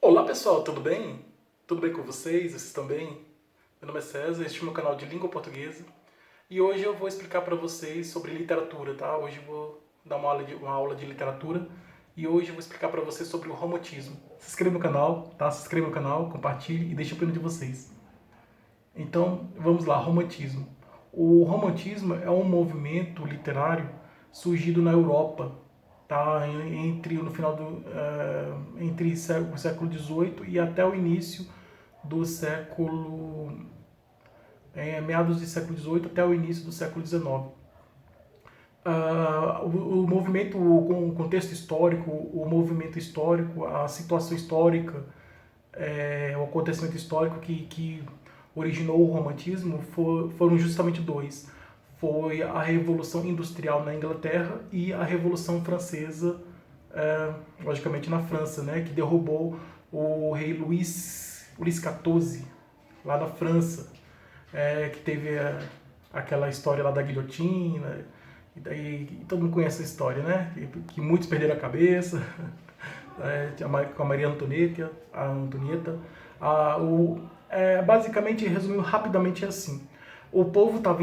Olá pessoal, tudo bem? Tudo bem com vocês? Vocês estão bem? Meu nome é César, este é o meu canal de língua portuguesa e hoje eu vou explicar para vocês sobre literatura, tá? Hoje eu vou dar uma aula de literatura e hoje eu vou explicar para vocês sobre o romantismo. Se inscreva no canal, tá? Se inscreva no canal, compartilhe e deixe a opinião de vocês. Então, vamos lá, romantismo. O romantismo é um movimento literário surgido na Europa, tá? No final entre o século XVIII e até o início do século, meados do século XVIII até o início do século XIX. O movimento, o contexto histórico, o movimento histórico, a situação histórica, o acontecimento histórico que originou o romantismo foram justamente dois. Foi a Revolução Industrial na Inglaterra e a Revolução Francesa, logicamente na França, né, que derrubou o rei Luís XIV, lá da França, que teve aquela história lá da guilhotina, e daí todo mundo conhece essa história, né? Que muitos perderam a cabeça, com a Maria Antonieta. Basicamente, resumindo rapidamente, é assim: o povo estava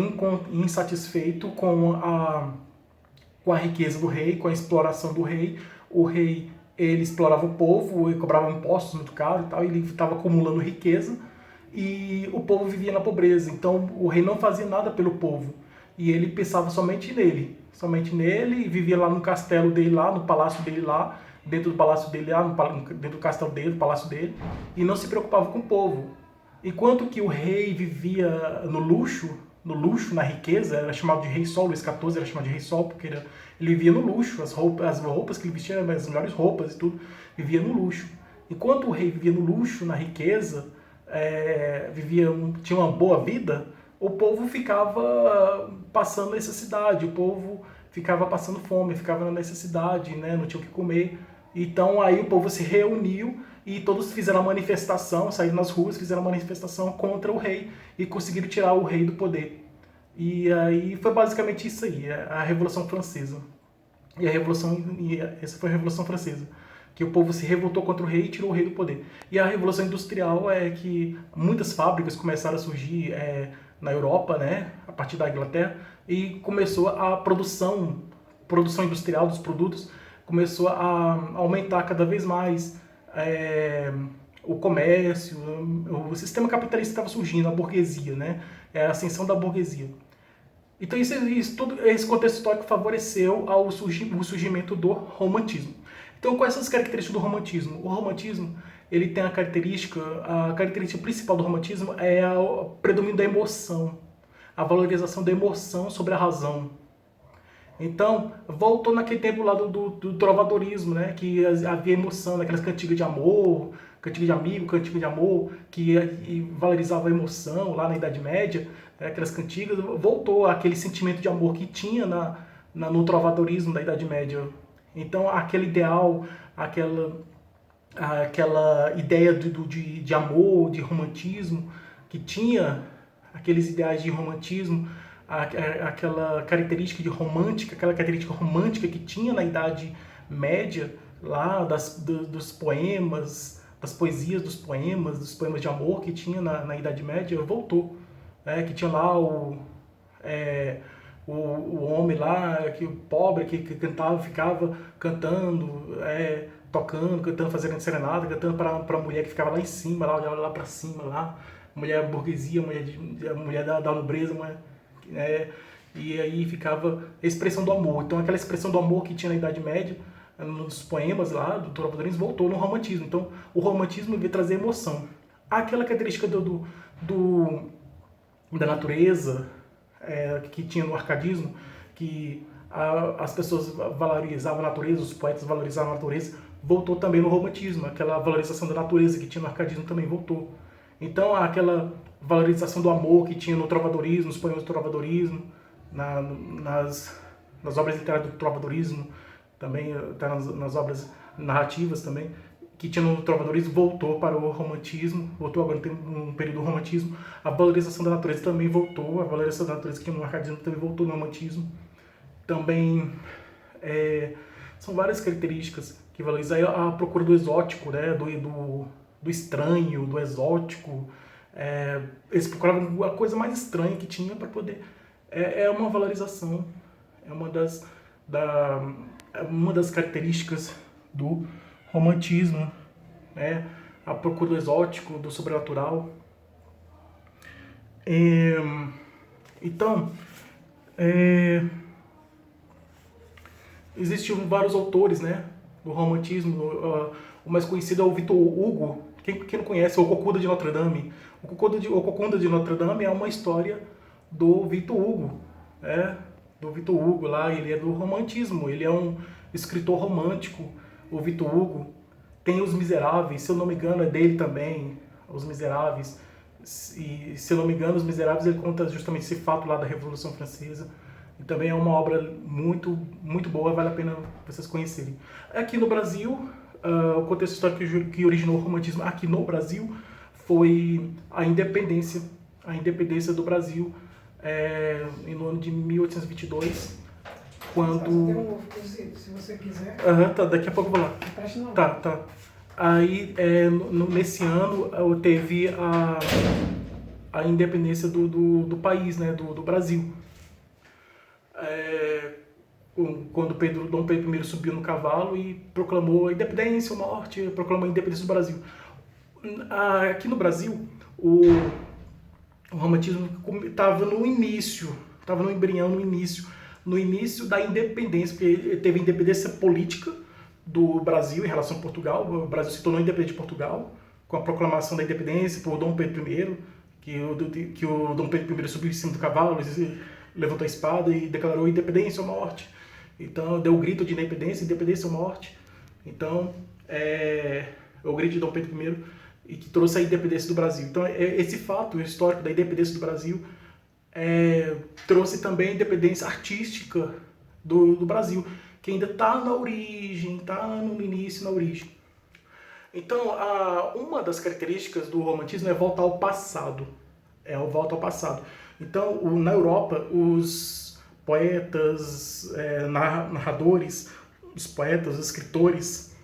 insatisfeito com a riqueza do rei, com a exploração do rei. O rei, ele explorava o povo, ele cobrava impostos muito caros e tal, ele estava acumulando riqueza e o povo vivia na pobreza. Então o rei não fazia nada pelo povo e ele pensava somente nele, e vivia lá no castelo dele, lá no palácio dele, lá dentro do palácio dele, lá dentro do castelo dele, do palácio dele, e não se preocupava com o povo. Enquanto que o rei vivia no luxo, na riqueza, era chamado de Rei Sol. Luís XIV era chamado de Rei Sol porque ele vivia no luxo, as roupas que ele vestia eram as melhores roupas e tudo, vivia no luxo. Enquanto o rei vivia no luxo, na riqueza, tinha uma boa vida, o povo ficava passando necessidade, o povo ficava passando fome, ficava na necessidade, né? Não tinha o que comer. Então aí o povo se reuniu e todos fizeram uma manifestação, saíram nas ruas, fizeram uma manifestação contra o rei e conseguiram tirar o rei do poder. E aí foi basicamente isso aí, a Revolução Francesa. Essa foi a Revolução Francesa, que o povo se revoltou contra o rei e tirou o rei do poder. E a Revolução Industrial é que muitas fábricas começaram a surgir na Europa, né, a partir da Inglaterra, e começou a produção industrial dos produtos começou a aumentar cada vez mais. O comércio, o sistema capitalista estava surgindo, a burguesia, né, a ascensão da burguesia. Então todo esse contexto histórico favoreceu o surgimento do romantismo. Então, quais são as características do romantismo? O romantismo, ele tem a característica principal do romantismo é o predomínio da emoção, a valorização da emoção sobre a razão. Então, voltou naquele tempo lá do trovadorismo, né? Que havia emoção, naquelas cantigas de amor, cantiga de amigo, cantiga de amor, que valorizava a emoção lá na Idade Média, né? Aquelas cantigas. Voltou aquele sentimento de amor que tinha no trovadorismo da Idade Média. Então, aquele ideal, aquela ideia de amor, de romantismo, que tinha aqueles ideais de romantismo, aquela aquela característica romântica que tinha na Idade Média, lá dos poemas, das poesias dos poemas de amor que tinha na Idade Média, voltou. Que tinha lá o homem lá, o pobre que cantava, ficava cantando, tocando, cantando, fazendo serenata, cantando para a mulher que ficava lá em cima, lá, olhava lá para cima, lá, mulher burguesia, mulher da nobreza, e aí ficava a expressão do amor. Então aquela expressão do amor que tinha na Idade Média, nos poemas lá do trovadorismo, voltou no romantismo. Então o romantismo veio trazer emoção. Aquela característica da natureza, que tinha no arcadismo, que as pessoas valorizavam a natureza, os poetas valorizavam a natureza, voltou também no romantismo. Aquela valorização da natureza que tinha no arcadismo também voltou. Então aquela valorização do amor que tinha no trovadorismo, nos poemas do trovadorismo, nas obras literárias do trovadorismo, também nas obras narrativas também, que tinha no trovadorismo, voltou para o romantismo, voltou agora no período do romantismo. A valorização da natureza também voltou, a valorização da natureza que tinha no arcadismo também voltou no romantismo. Também são várias características que valoriza a procura do exótico, né? Do estranho, do exótico. Eles procuravam a coisa mais estranha que tinha para poder... É uma valorização, é uma das características do romantismo, né? A procura do exótico, do sobrenatural. Então, existiam vários autores, né, do romantismo. O mais conhecido é o Victor Hugo. Quem não conhece, o Corcunda de Notre Dame. O Corcunda de Notre Dame é uma história do Victor Hugo, do Victor Hugo lá. Ele é do romantismo, ele é um escritor romântico, o Victor Hugo. Tem Os Miseráveis, se eu não me engano, é dele também, Os Miseráveis. E, se eu não me engano, Os Miseráveis, ele conta justamente esse fato lá da Revolução Francesa. E também é uma obra muito, muito boa, vale a pena vocês conhecerem. Aqui no Brasil, o contexto histórico que originou o romantismo aqui no Brasil foi a independência do Brasil no ano de 1822, quando... Se você quiser. Tá, daqui a pouco eu vou lá. Preste não. Tá. Aí, nesse ano, teve a independência do país, né, do Brasil. Quando Dom Pedro I subiu no cavalo e proclamou a independência, a morte, proclamou a independência do Brasil. Aqui no Brasil, o romantismo estava no início, estava no embrião, no início da independência, porque teve a independência política do Brasil em relação a Portugal. O Brasil se tornou independente de Portugal com a proclamação da independência por Dom Pedro I, que o Dom Pedro I subiu em cima do cavalo, levantou a espada e declarou independência ou morte. Então, deu o grito de independência ou morte. Então, o grito de Dom Pedro I e que trouxe a independência do Brasil. Então, esse fato histórico da independência do Brasil trouxe também a independência artística do Brasil, que ainda está na origem, está no início, na origem. Então, uma das características do romantismo é voltar ao passado. Volta ao passado. Então, na Europa, os poetas, narradores, os poetas, os escritores,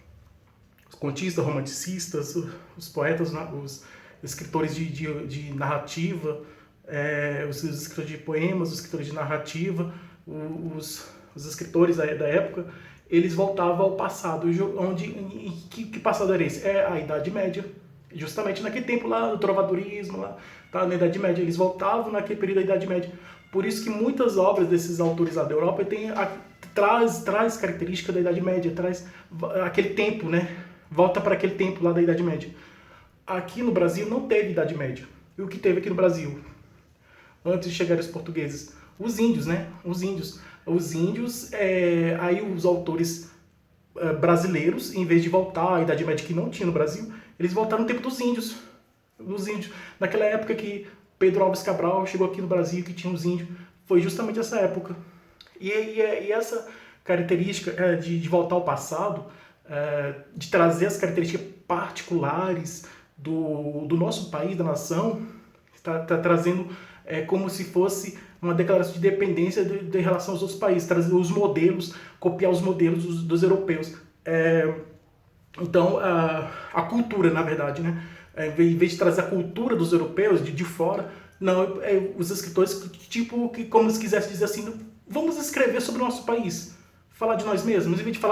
os contistas, romanticistas, os poetas, os escritores de narrativa, os escritores de poemas, os escritores de narrativa, os escritores da época, eles voltavam ao passado. Que passado era esse? A Idade Média. Justamente naquele tempo lá, do trovadorismo, lá, tá, na Idade Média. Eles voltavam naquele período da Idade Média. Por isso que muitas obras desses autores lá da Europa traz característica da Idade Média, traz aquele tempo, né? Volta para aquele tempo lá da Idade Média. Aqui no Brasil não teve Idade Média. E o que teve aqui no Brasil? Antes de chegarem os portugueses? Os índios, né? Os índios, aí os autores brasileiros, em vez de voltar à Idade Média que não tinha no Brasil, eles voltaram no tempo dos índios. Naquela época que Pedro Álvares Cabral chegou aqui no Brasil, que tinha os índios, foi justamente essa época. E essa característica de voltar ao passado, de trazer as características particulares do nosso país, da nação, está trazendo como se fosse uma declaração de independência em relação aos outros países, trazer os modelos, copiar os modelos dos europeus. Então, a cultura, na verdade, né? Em vez de trazer a cultura dos europeus de fora, não, os escritores, como se quisessem dizer assim, vamos escrever sobre o nosso país, falar de nós mesmos, em vez de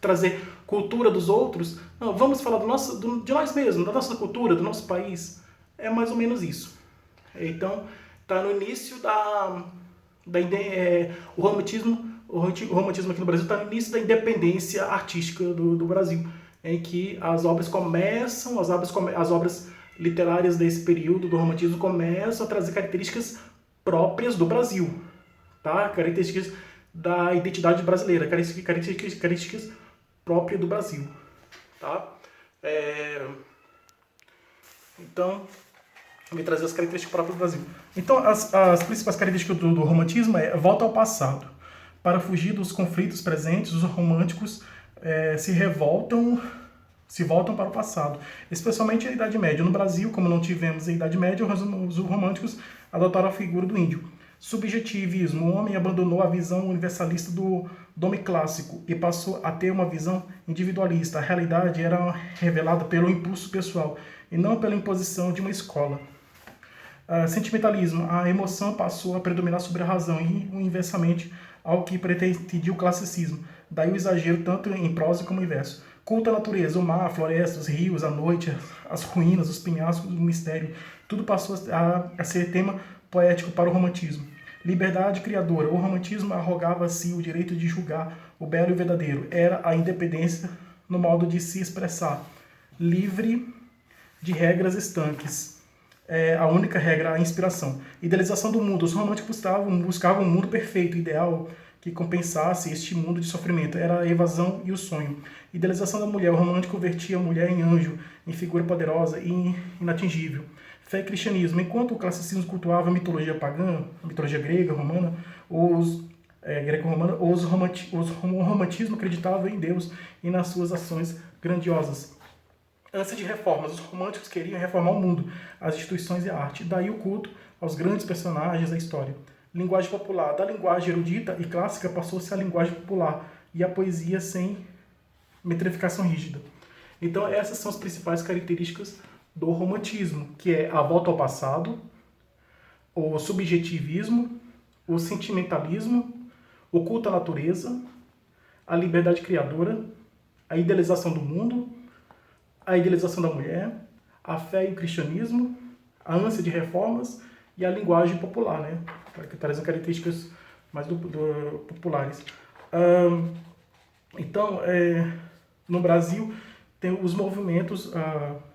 trazer cultura dos outros, não, vamos falar de nós mesmos, da nossa cultura, do nosso país. É mais ou menos isso. Então, está no início o romantismo aqui no Brasil está no início da independência artística do Brasil, em que as obras literárias desse período do romantismo começam a trazer características próprias do Brasil, tá? Características da identidade brasileira, características próprias do Brasil, tá? Então, vou trazer as características próprias do Brasil. Então, as principais características do romantismo volta ao passado. Para fugir dos conflitos presentes, os românticos se voltam para o passado, especialmente a Idade Média. No Brasil, como não tivemos a Idade Média, os românticos adotaram a figura do índio. Subjetivismo. O homem abandonou a visão universalista do do homem clássico e passou a ter uma visão individualista. A realidade era revelada pelo impulso pessoal e não pela imposição de uma escola. Sentimentalismo. A emoção passou a predominar sobre a razão e inversamente ao que pretendia o classicismo. Daí o exagero tanto em prosa como em verso. Culto à natureza, o mar, a floresta, os rios, a noite, as ruínas, os penhascos, o mistério. Tudo passou a ser tema poético para o romantismo. Liberdade criadora. O romantismo arrogava a si o direito de julgar o belo e o verdadeiro. Era a independência no modo de se expressar. Livre de regras estanques. A única regra, a inspiração. Idealização do mundo. Os românticos buscavam um mundo perfeito, ideal, que compensasse este mundo de sofrimento. Era a evasão e o sonho. Idealização da mulher. O romântico vertia a mulher em anjo, em figura poderosa e inatingível. Fé e cristianismo. Enquanto o classicismo cultuava a mitologia pagã, a mitologia grega, romana, greco-romana, o romantismo acreditava em Deus e nas suas ações grandiosas. Ânsia de reformas. Os românticos queriam reformar o mundo, as instituições e a arte. Daí o culto aos grandes personagens da história. Linguagem popular. Da linguagem erudita e clássica passou-se à linguagem popular e à poesia sem metrificação rígida. Então essas são as principais características do romantismo, que é a volta ao passado, o subjetivismo, o sentimentalismo, o culto à natureza, a liberdade criadora, a idealização do mundo, a idealização da mulher, a fé e o cristianismo, a ânsia de reformas e a linguagem popular, né? Que trazem características mais populares. Então, no Brasil, tem os movimentos,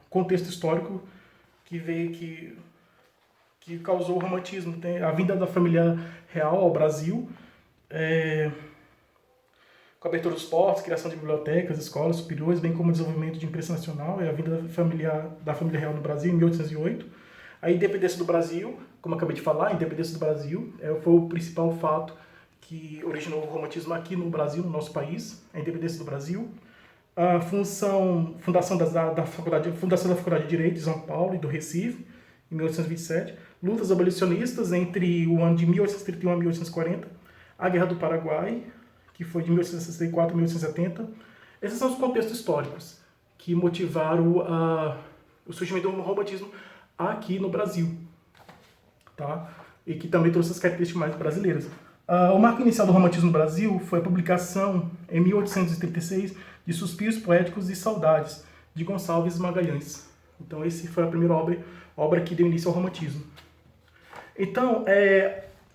contexto histórico que veio que causou o romantismo. Tem a vinda da família real ao Brasil, com a abertura dos portos, criação de bibliotecas, escolas superiores, bem como o desenvolvimento de imprensa nacional, a vinda da família real no Brasil em 1808. A independência do Brasil, como eu acabei de falar, a independência do Brasil foi o principal fato que originou o romantismo aqui no Brasil, no nosso país, a independência do Brasil. A fundação da Faculdade de Direito de São Paulo e do Recife, em 1827. Lutas abolicionistas entre o ano de 1831 a 1840. A Guerra do Paraguai, que foi de 1864 a 1870. Esses são os contextos históricos que motivaram o surgimento do romantismo aqui no Brasil, tá? E que também trouxe as características mais brasileiras. O marco inicial do romantismo no Brasil foi a publicação, em 1836, de Suspiros Poéticos e Saudades, de Gonçalves Magalhães. Então, essa foi a primeira obra que deu início ao romantismo. Então,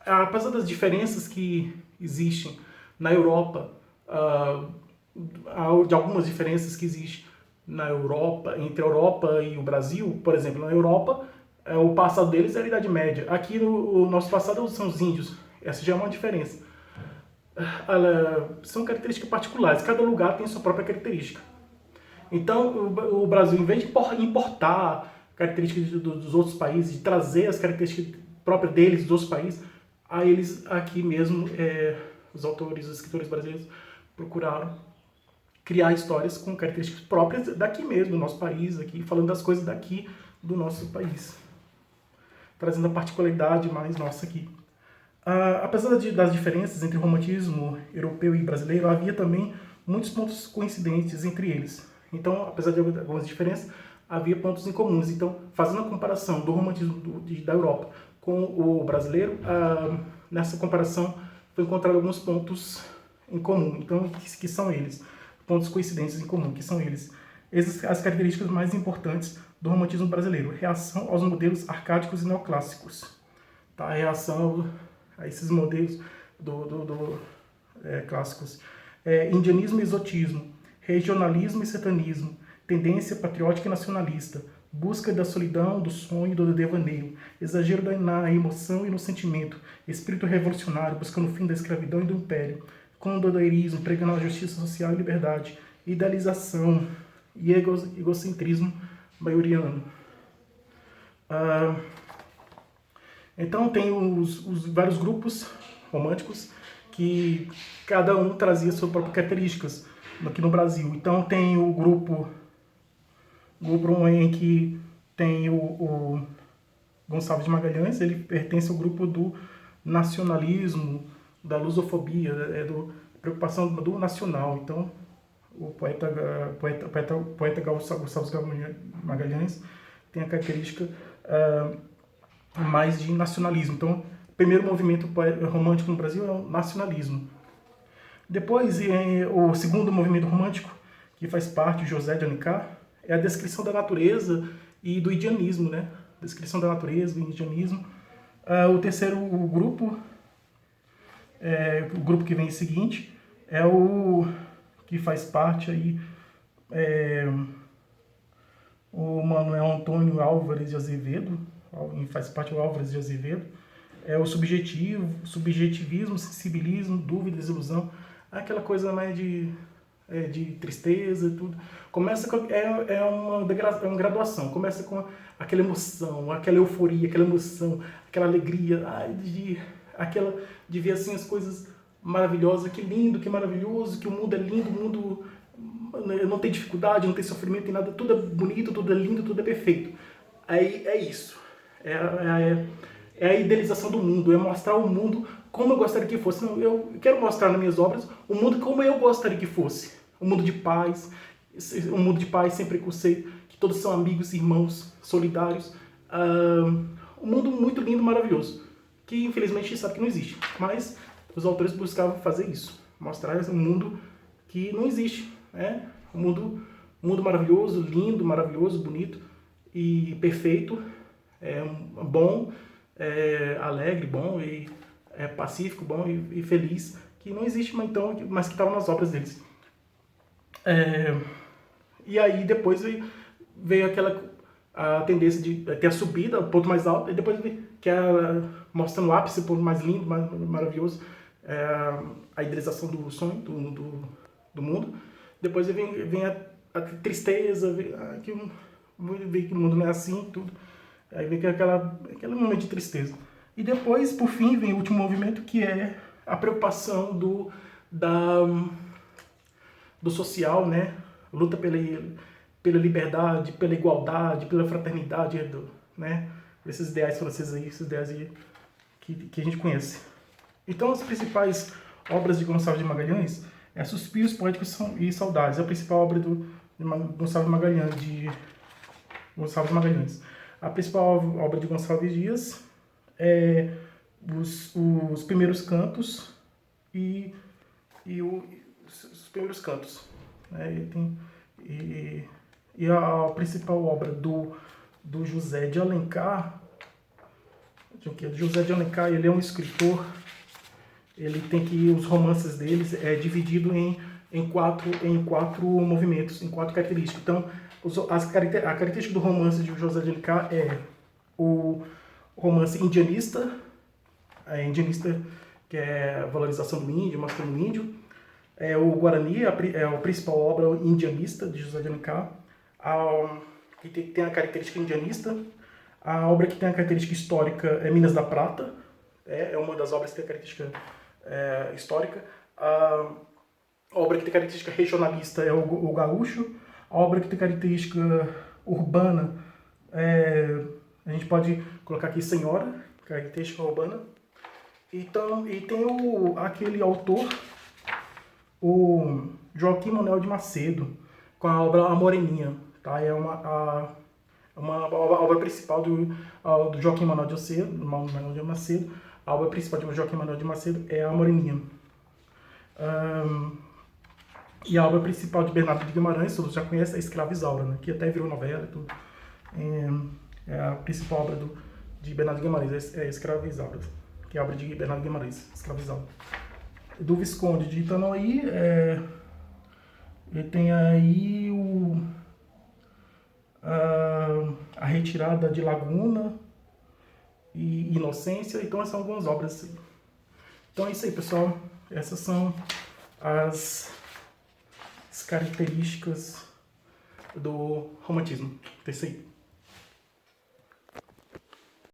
apesar das diferenças que existem na Europa, de algumas diferenças que existem na Europa, entre a Europa e o Brasil, por exemplo, na Europa, o passado deles é a Idade Média. Aqui, o nosso passado são os índios. Essa já é uma diferença. São características particulares. Cada lugar tem a sua própria característica. Então, o Brasil, em vez de importar características dos outros países, de trazer as características próprias deles, dos outros países, aí eles aqui mesmo, os autores, os escritores brasileiros, procuraram criar histórias com características próprias daqui mesmo, do nosso país, aqui, falando das coisas daqui do nosso país, trazendo a particularidade mais nossa aqui. Apesar das diferenças entre o romantismo europeu e brasileiro, havia também muitos pontos coincidentes entre eles. Então, apesar de algumas diferenças, havia pontos em comuns. Então, fazendo a comparação do romantismo da Europa com o brasileiro, nessa comparação foi encontrado alguns pontos em comum. Então, que são eles? Pontos coincidentes em comum, que são eles. Essas as características mais importantes do romantismo brasileiro. Reação aos modelos arcádicos e neoclássicos. Tá? A reação a esses modelos clássicos. Indianismo e exotismo. Regionalismo e sertanismo. Tendência patriótica e nacionalista. Busca da solidão, do sonho e do devaneio. Exagero na emoção e no sentimento. Espírito revolucionário, buscando o fim da escravidão e do império. Condoleirismo, pregando a justiça social e liberdade. Idealização e egocentrismo maioriano. Então tem os vários grupos românticos que cada um trazia suas próprias características aqui no Brasil. Então tem o grupo em que tem o Gonçalves de Magalhães, ele pertence ao grupo do nacionalismo, da lusofobia, preocupação do nacional. Então, o poeta Gonçalves Magalhães tem a característica mais de nacionalismo. Então, o primeiro movimento romântico no Brasil é o nacionalismo. Depois, o segundo movimento romântico, que faz parte de José de Alencar, é a descrição da natureza e do indianismo, né? Descrição da natureza, do indianismo. O terceiro grupo, o grupo que vem em seguinte, é o que faz parte aí, o Manuel Antônio Álvares de Azevedo, faz parte do Álvares de Azevedo, é o subjetivismo, sensibilismo, dúvida, desilusão, aquela coisa mais de tristeza e tudo. Começa com, uma graduação, começa com aquela emoção, aquela euforia, aquela emoção, aquela alegria, de ver assim as coisas maravilhosas, que lindo, que maravilhoso, que o mundo é lindo, o mundo não tem dificuldade, não tem sofrimento, tem nada, tudo é bonito, tudo é lindo, tudo é perfeito. Aí é isso. É a idealização do mundo, é mostrar o mundo como eu gostaria que fosse. Não, eu quero mostrar nas minhas obras o mundo como eu gostaria que fosse. Um mundo de paz, sem preconceito, que todos são amigos, irmãos, solidários. Um mundo muito lindo, maravilhoso, que infelizmente a gente sabe que não existe. Mas os autores buscavam fazer isso, mostrar um mundo que não existe. Um mundo maravilhoso, lindo, maravilhoso, bonito e perfeito, bom, alegre, bom, e pacífico, bom e feliz, que não existe, mas que estava nas obras deles. E aí depois veio a tendência de ter a subida, o ponto mais alto, e depois que mostrando o ápice, o ponto mais lindo, mais maravilhoso, a idealização do sonho, do mundo. Depois vem a tristeza, vem que o mundo não é assim, tudo. Aí vem aquele momento de tristeza. E depois, por fim, vem o último movimento, que é a preocupação do social, né? Luta pela liberdade, pela igualdade, pela fraternidade, né? Esses ideais franceses aí, esses ideais aí que a gente conhece. Então, as principais obras de Gonçalves de Magalhães é Suspiros Poéticos e Saudades. É a principal obra de Gonçalves Magalhães. A principal obra de Gonçalves Dias é os primeiros cantos e os primeiros cantos. E a principal obra do José de Alencar, José de Alencar, ele é um escritor. Ele tem os romances deles dividido em quatro movimentos, em quatro características. Então, a característica do romance de José de Alencar é o romance indianista, que é a valorização do índio, mostrando o índio. O Guarani é a principal obra indianista de José de Alencar, que tem a característica indianista. A obra que tem a característica histórica é Minas da Prata, é uma das obras que tem a característica histórica. A obra que tem característica regionalista é o Gaúcho. A obra que tem característica urbana, a gente pode colocar aqui Senhora, característica urbana. Então, e tem aquele autor, o Joaquim Manuel de Macedo, com a obra A Moreninha. Tá? É uma obra principal do Joaquim Manuel de Macedo. A obra principal de Joaquim Manuel de Macedo é A Moreninha. E a obra principal de Bernardo de Guimarães, todos já conhecem, é Escrava Isaura, né? Que até virou novela e tudo. É a principal obra de Bernardo de Guimarães, é Escrava Isaura, que é a obra de Bernardo de Guimarães, Escrava Isaura. Do Visconde de Itanoí, ele tem aí a Retirada de Laguna e Inocência. Então essas são algumas obras. Então é isso aí, pessoal. Essas são as características do romantismo. É isso aí.